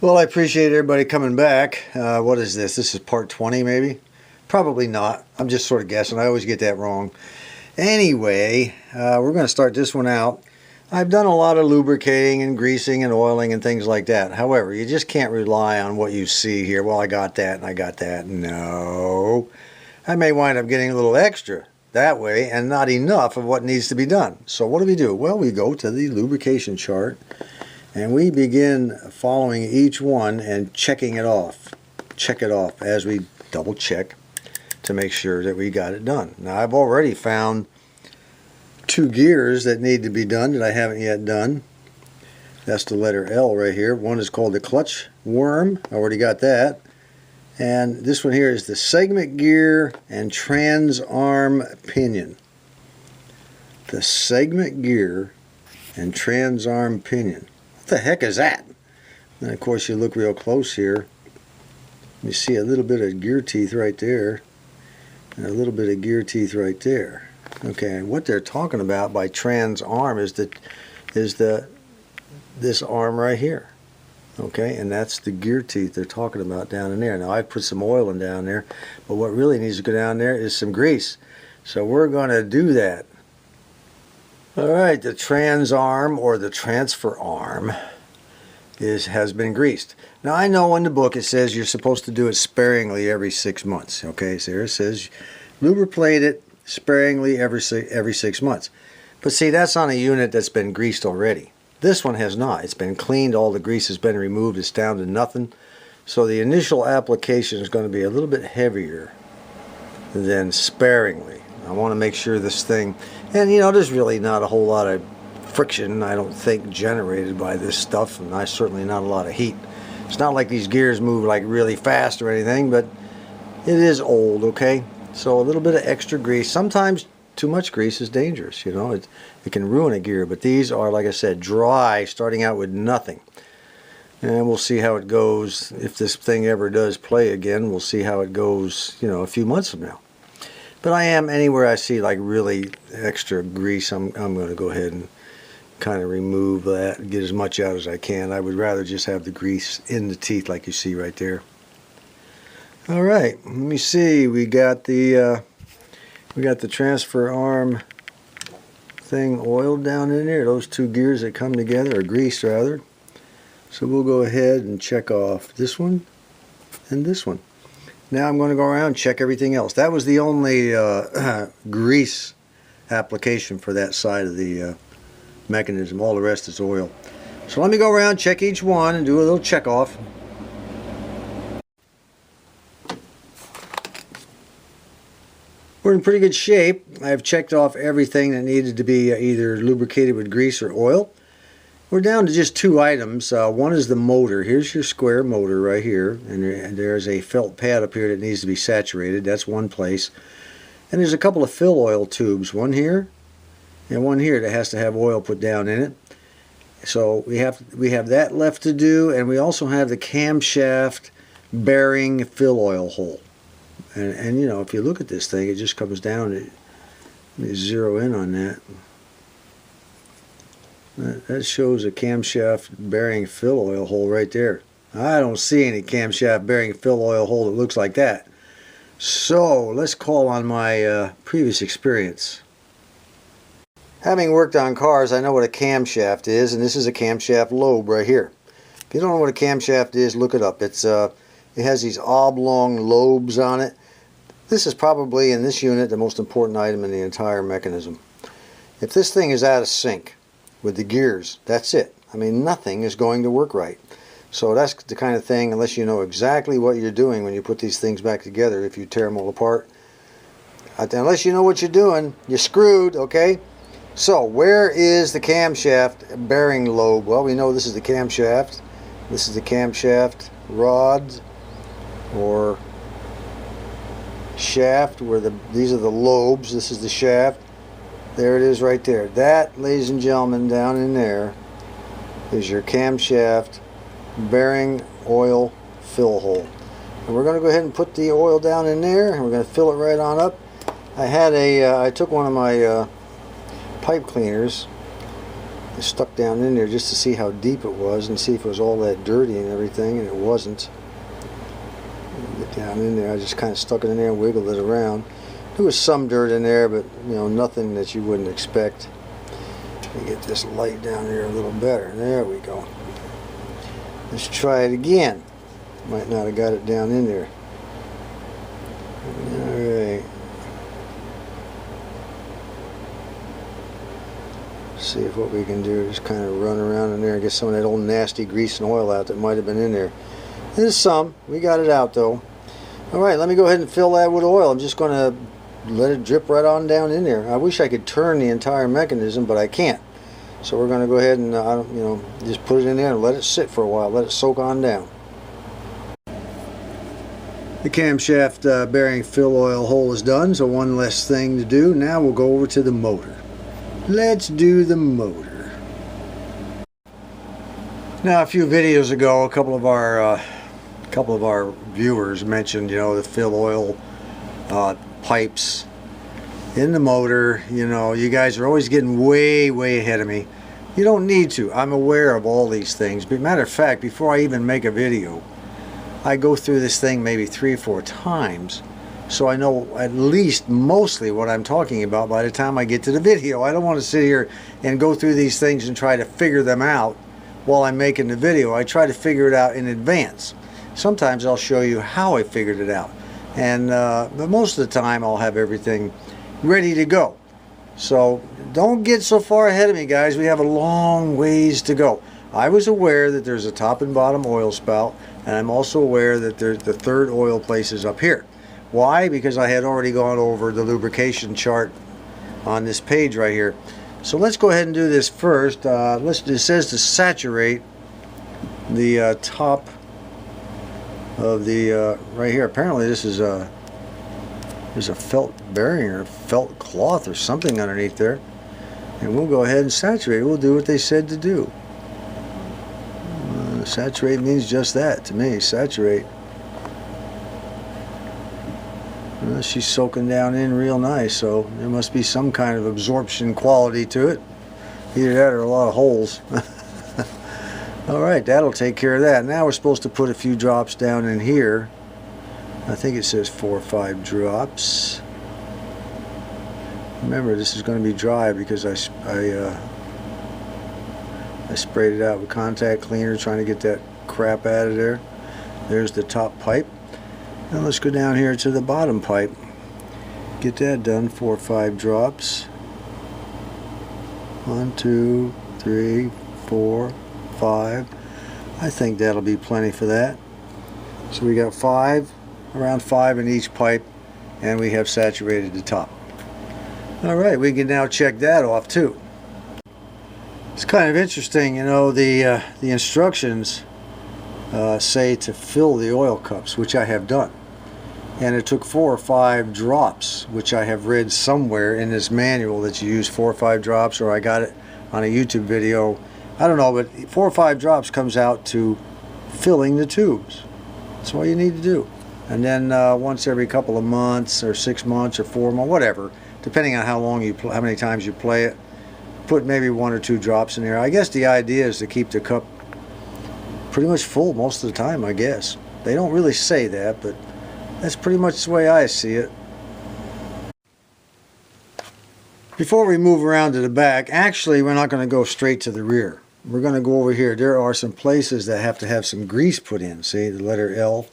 Well, I appreciate everybody coming back. What is this? This is part 20 maybe? Probably not. I'm just sort of guessing. I always get that wrong. Anyway, we're going to start this one out. I've done a lot of lubricating and greasing and oiling and things like that. However, you just can't rely on what you see here. Well, I got that and I got that. No. I may wind up getting a little extra that way and not enough of what needs to be done. So what do? Well, we go to the lubrication chart and we begin following each one and checking it off. Check it off as we double check to make sure that we got it done. Now, I've already found 2 gears that need to be done that I haven't yet done. That's the letter L right here. One is called the clutch worm. I already got that. And this one here is the segment gear and trans arm pinion. The segment gear and trans arm pinion. What the heck is that? And of course you look real close here. You see a little bit of gear teeth right there. And a little bit of gear teeth right there. Okay, and what they're talking about by trans arm is this arm right here. Okay, and that's the gear teeth they're talking about down in there. Now I've put some oil in down there, but what really needs to go down there is some grease. So we're going to do that. Alright, the trans arm or the transfer arm has been greased. Now I know in the book it says you're supposed to do it sparingly every 6 months. Okay, so here it says lubricate it sparingly every 6 months. But see, that's on a unit that's been greased already. This one has not. It's been cleaned, all the grease has been removed, it's down to nothing. So the initial application is going to be a little bit heavier than sparingly. I want to make sure this thing, and you know, there's really not a whole lot of friction, I don't think, generated by this stuff, and certainly not a lot of heat. It's not like these gears move like really fast or anything, but it is old, okay? So a little bit of extra grease. Sometimes too much grease is dangerous, you know. It can ruin a gear, but these are, like I said, dry, starting out with nothing. And we'll see how it goes. If this thing ever does play again, we'll see how it goes, you know, a few months from now. But I am, anywhere I see like really extra grease, I'm going to go ahead and kind of remove that and get as much out as I can. I would rather just have the grease in the teeth like you see right there. Alright, let me see. We got the transfer arm thing oiled down in there. Those 2 gears that come together, or greased rather. So we'll go ahead and check off this one and this one. Now I'm going to go around and check everything else. That was the only grease application for that side of the mechanism. All the rest is oil. So let me go around, check each one, and do a little check off. We're in pretty good shape. I've checked off everything that needed to be either lubricated with grease or oil. We're down to just 2 items. One is the motor. Here's your square motor right here, and there's a felt pad up here that needs to be saturated. That's one place. And there's a couple of fill oil tubes, one here and one here that has to have oil put down in it. So we have that left to do, and we also have the camshaft bearing fill oil hole. And you know, if you look at this thing, it just comes down. Let me zero in on that. That shows a camshaft bearing fill oil hole right there. I don't see any camshaft bearing fill oil hole that looks like that. So let's call on my previous experience. Having worked on cars, I know what a camshaft is, and this is a camshaft lobe right here. If you don't know what a camshaft is, look it up. It has these oblong lobes on it. This is probably, in this unit, the most important item in the entire mechanism. If this thing is out of sync with the gears, that's it. I mean, nothing is going to work right. So that's the kind of thing, unless you know exactly what you're doing when you put these things back together, if you tear them all apart, unless you know what you're doing, you're screwed, okay? So where is the camshaft bearing lobe? Well, we know this is the camshaft. This is the camshaft rod or shaft, where these are the lobes. This is the shaft. There it is right there. That, ladies and gentlemen, down in there is your camshaft bearing oil fill hole. And we're going to go ahead and put the oil down in there, and we're going to fill it right on up. I took one of my pipe cleaners I stuck down in there just to see how deep it was and see if it was all that dirty and everything, and it wasn't. Get down in there, I just kind of stuck it in there and wiggled it around. There was some dirt in there, but you know, nothing that you wouldn't expect. Let me get this light down there a little better. There we go. Let's try it again. Might not have got it down in there. Alright. See if what we can do is just kind of run around in there and get some of that old nasty grease and oil out that might have been in there. There's some. We got it out though. Alright, let me go ahead and fill that with oil. I'm just going to let it drip right on down in there. I wish I could turn the entire mechanism, but I can't. So we're going to go ahead and you know, just put it in there and let it sit for a while. Let it soak on down. The camshaft bearing fill oil hole is done, so one less thing to do. Now we'll go over to the motor. Let's do the motor. Now, a few videos ago, a couple of our viewers mentioned, you know, the fill oil pipes in the motor. You know, you guys are always getting way ahead of me. You don't need to. I'm aware of all these things. But matter of fact, before I even make a video, I go through this thing maybe 3 or 4 times, so I know at least mostly what I'm talking about by the time I get to the video. I don't want to sit here and go through these things and try to figure them out while I'm making the video. I try to figure it out in advance. Sometimes I'll show you how I figured it out, and but most of the time I'll have everything ready to go. So don't get so far ahead of me, guys. We have a long ways to go. I was aware that there's a top and bottom oil spout, and I'm also aware that the third oil place is up here. Why? Because I had already gone over the lubrication chart on this page right here. So let's go ahead and do this first. It says to saturate the top of the right here. Apparently this is there's a felt bearing or felt cloth or something underneath there, and we'll go ahead and saturate. We'll do what they said to do. Saturate means just that to me. Saturate. She's soaking down in real nice, so there must be some kind of absorption quality to it. Either that or a lot of holes. Alright, that'll take care of that. Now we're supposed to put a few drops down in here. I think it says 4 or 5 drops. Remember, this is going to be dry because I sprayed it out with contact cleaner trying to get that crap out of there. There's the top pipe. Now let's go down here to the bottom pipe. Get that done. 4 or 5 drops. 1, 2, 3, 4, 5. I think that'll be plenty for that. So we got 5, around 5 in each pipe, and we have saturated the top. Alright, we can now check that off too. It's kind of interesting, you know, the instructions say to fill the oil cups, which I have done. And it took 4 or 5 drops, which I have read somewhere in this manual that you use 4 or 5 drops, or I got it on a YouTube video. I don't know, but 4 or 5 drops comes out to filling the tubes. That's all you need to do. And then once every couple of months, or 6 months, or 4 months, whatever, depending on how many times you play it, put maybe 1 or 2 drops in there. I guess the idea is to keep the cup pretty much full most of the time, I guess. They don't really say that, but that's pretty much the way I see it. Before we move around to the back, actually we're not going to go straight to the rear. We're going to go over here. There are some places that have to have some grease put in. See, the letter L.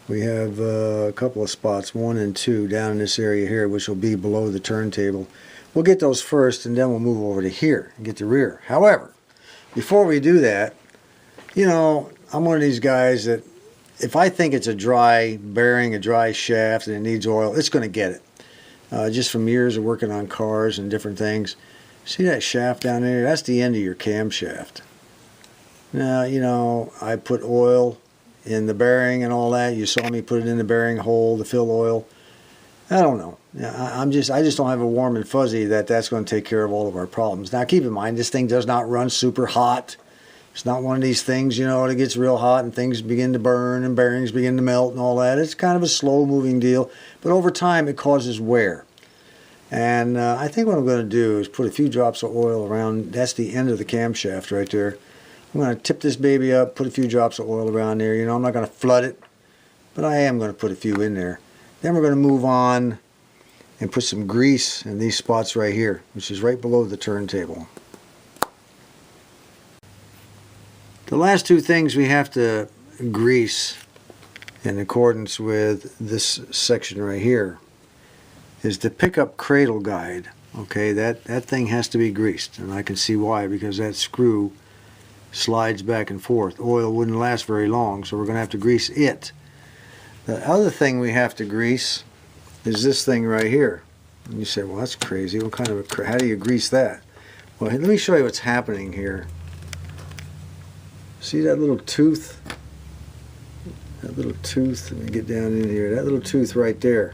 We have a couple of spots, 1 and 2, down in this area here, which will be below the turntable. We'll get those first, and then we'll move over to here and get the rear. However, before we do that, you know, I'm one of these guys that if I think it's a dry bearing, a dry shaft, and it needs oil, it's going to get it. Just from years of working on cars and different things. See that shaft down there? That's the end of your camshaft. Now, you know, I put oil in the bearing and all that. You saw me put it in the bearing hole to fill oil. I don't know. I just don't have a warm and fuzzy that that's going to take care of all of our problems. Now, keep in mind, this thing does not run super hot. It's not one of these things, you know, that gets real hot and things begin to burn and bearings begin to melt and all that. It's kind of a slow-moving deal, but over time it causes wear. And I think what I'm going to do is put a few drops of oil around. That's the end of the camshaft right there. I'm going to tip this baby up, put a few drops of oil around there. You know, I'm not going to flood it, but I am going to put a few in there. Then we're going to move on and put some grease in these spots right here, which is right below the turntable. The last two things we have to grease in accordance with this section right here is the pickup cradle guide. Okay, that thing has to be greased, and I can see why, because that screw slides back and forth. Oil wouldn't last very long, so we're going to have to grease it. The other thing we have to grease is this thing right here. And you say, well, that's crazy. What kind of how do you grease that? Well, let me show you what's happening here. See that little tooth? That little tooth, let me get down in here. That little tooth right there.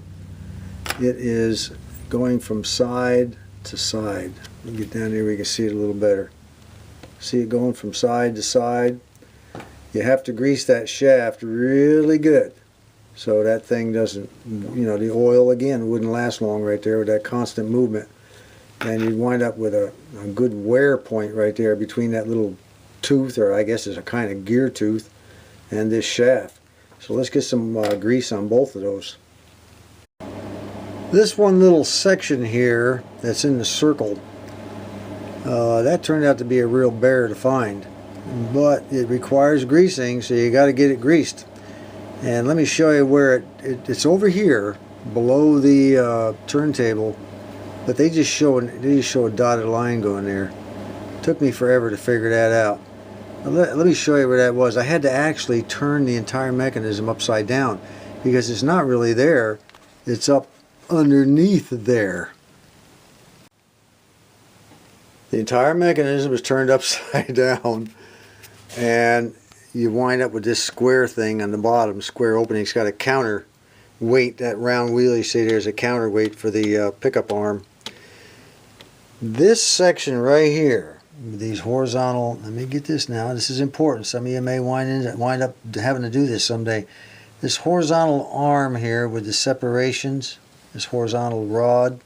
It is going from side to side. Let me get down here where you can see it a little better. See it going from side to side? You have to grease that shaft really good, so that thing doesn't, you know, the oil again wouldn't last long right there with that constant movement. And you'd wind up with a good wear point right there between that little tooth, or I guess it's a kind of gear tooth, and this shaft. So let's get some grease on both of those. This one little section here that's in the circle, that turned out to be a real bear to find. But it requires greasing, so you got to get it greased. And let me show you where it's over here below the turntable, but they just show a dotted line going there. Took me forever to figure that out. Let me show you where that was. I had to actually turn the entire mechanism upside down because it's not really there. It's up underneath there. The entire mechanism is turned upside down, and you wind up with this square thing on the bottom, square opening. It's got a counter weight. That round wheel you see there's a counterweight for the pickup arm. This section right here, these horizontal, let me get this now, this is important. Some of you may wind up having to do this someday. This horizontal arm here with the separations, this horizontal rod,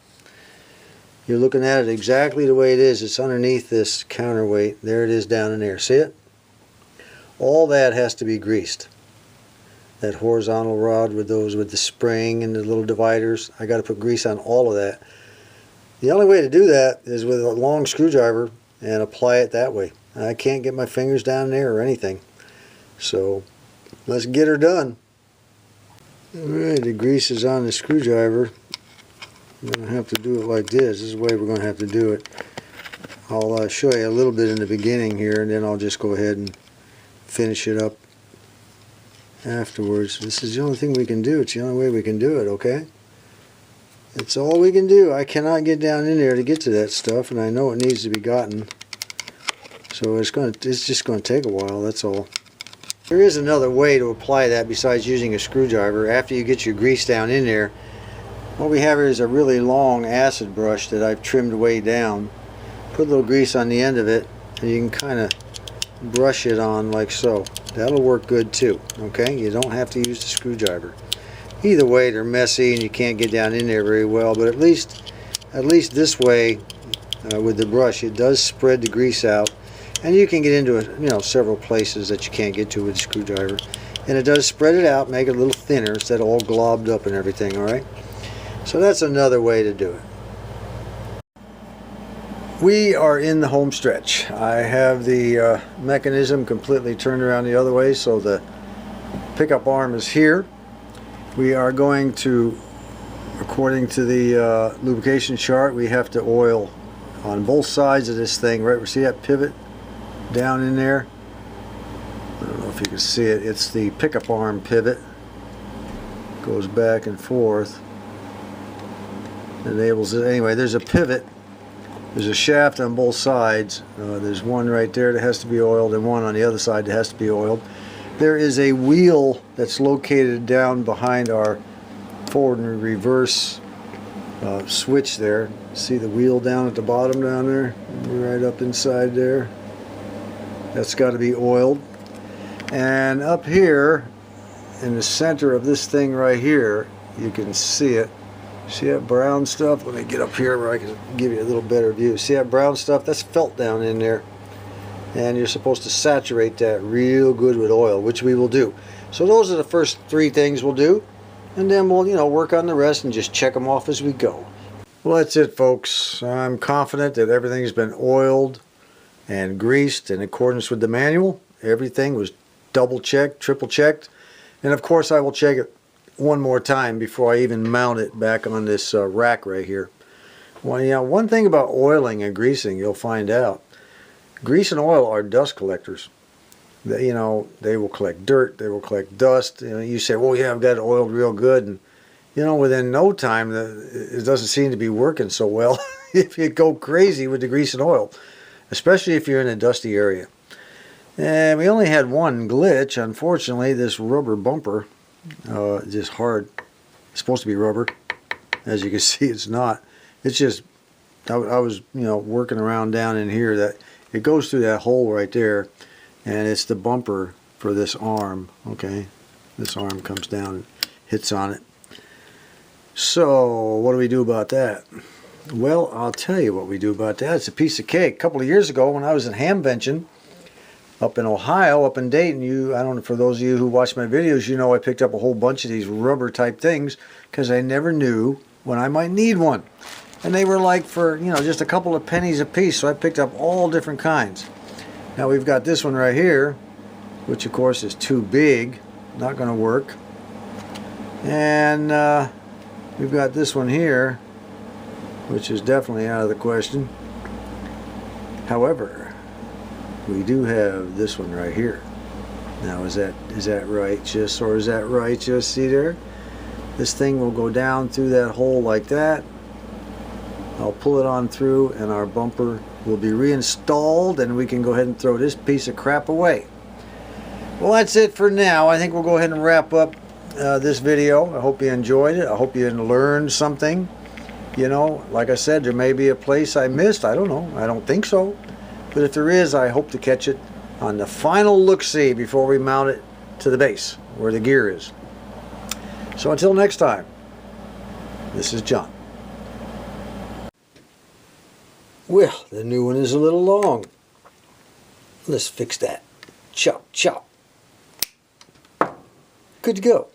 you're looking at it exactly the way it is. It's underneath this counterweight. There it is down in there. See it? All that has to be greased. That horizontal rod with the spring and the little dividers, I got to put grease on all of that. The only way to do that is with a long screwdriver and apply it that way. I can't get my fingers down there or anything. So let's get her done. Alright, the grease is on the screwdriver. I'm going to have to do it like this. This is the way we're going to have to do it. I'll show you a little bit in the beginning here, and then I'll just go ahead and finish it up afterwards. This is the only thing we can do. It's the only way we can do it, okay? It's all we can do. I cannot get down in there to get to that stuff, and I know it needs to be gotten. So it's just going to take a while, that's all. There is another way to apply that besides using a screwdriver. After you get your grease down in there, what we have here is a really long acid brush that I've trimmed way down. Put a little grease on the end of it, and you can kind of brush it on like so. That'll work good too, okay? You don't have to use the screwdriver. Either way, they're messy and you can't get down in there very well, but at least this way with the brush, it does spread the grease out, and you can get into it, you know, several places that you can't get to with a screwdriver, and it does spread it out, make it a little thinner instead of all globbed up and everything. All right, so that's another way to do it. We are in the home stretch. I have the mechanism completely turned around the other way, so the pickup arm is here. We are going to, according to the lubrication chart, we have to oil on both sides of this thing. Right, see that pivot down in there? I don't know if you can see it. It's the pickup arm pivot. Goes back and forth. Enables it. Anyway, there's a pivot. There's a shaft on both sides. There's one right there that has to be oiled and one on the other side that has to be oiled. There is a wheel that's located down behind our forward and reverse switch there. See the wheel down at the bottom down there? Right up inside there. That's got to be oiled. And up here in the center of this thing right here, you can see it. See that brown stuff? Let me get up here where I can give you a little better view. See that brown stuff? That's felt down in there. And you're supposed to saturate that real good with oil, which we will do. So those are the first 3 things we'll do. And then we'll, work on the rest and just check them off as we go. Well, that's it, folks. I'm confident that everything's been oiled and greased in accordance with the manual. Everything was double checked, triple checked. And of course I will check it one more time before I even mount it back on this rack right here. Well, one thing about oiling and greasing, you'll find out. Grease and oil are dust collectors. They will collect dirt, they will collect dust. You say, well, yeah, I've got it oiled real good. And, within no time, it doesn't seem to be working so well if you go crazy with the grease and oil, especially if you're in a dusty area. And we only had one glitch. Unfortunately, this rubber bumper, just hard. It's supposed to be rubber. As you can see, it's not. It's just, I was, working around down in here that it goes through that hole right there. And it's the bumper for this arm, okay? This arm comes down and hits on it. So, what do we do about that? Well, I'll tell you what we do about that. It's a piece of cake. A couple of years ago when I was in ham-benching up in Ohio, up in Dayton, I don't know, for those of you who watch my videos, I picked up a whole bunch of these rubber type things because I never knew when I might need one. And they were like for, just a couple of pennies a piece, so I picked up all different kinds. Now we've got this one right here, which of course is too big, not going to work. And we've got this one here, which is definitely out of the question. However, we do have this one right here. Now is that righteous, or is that righteous? See there? This thing will go down through that hole like that. I'll pull it on through and our bumper will be reinstalled and we can go ahead and throw this piece of crap away. Well, that's it for now. I think we'll go ahead and wrap up this video. I hope you enjoyed it. I hope you learned something. Like I said, there may be a place I missed. I don't know. I don't think so. But if there is, I hope to catch it on the final look-see before we mount it to the base where the gear is. So until next time, this is John. Well, the new one is a little long. Let's fix that. Chop, chop. Good to go.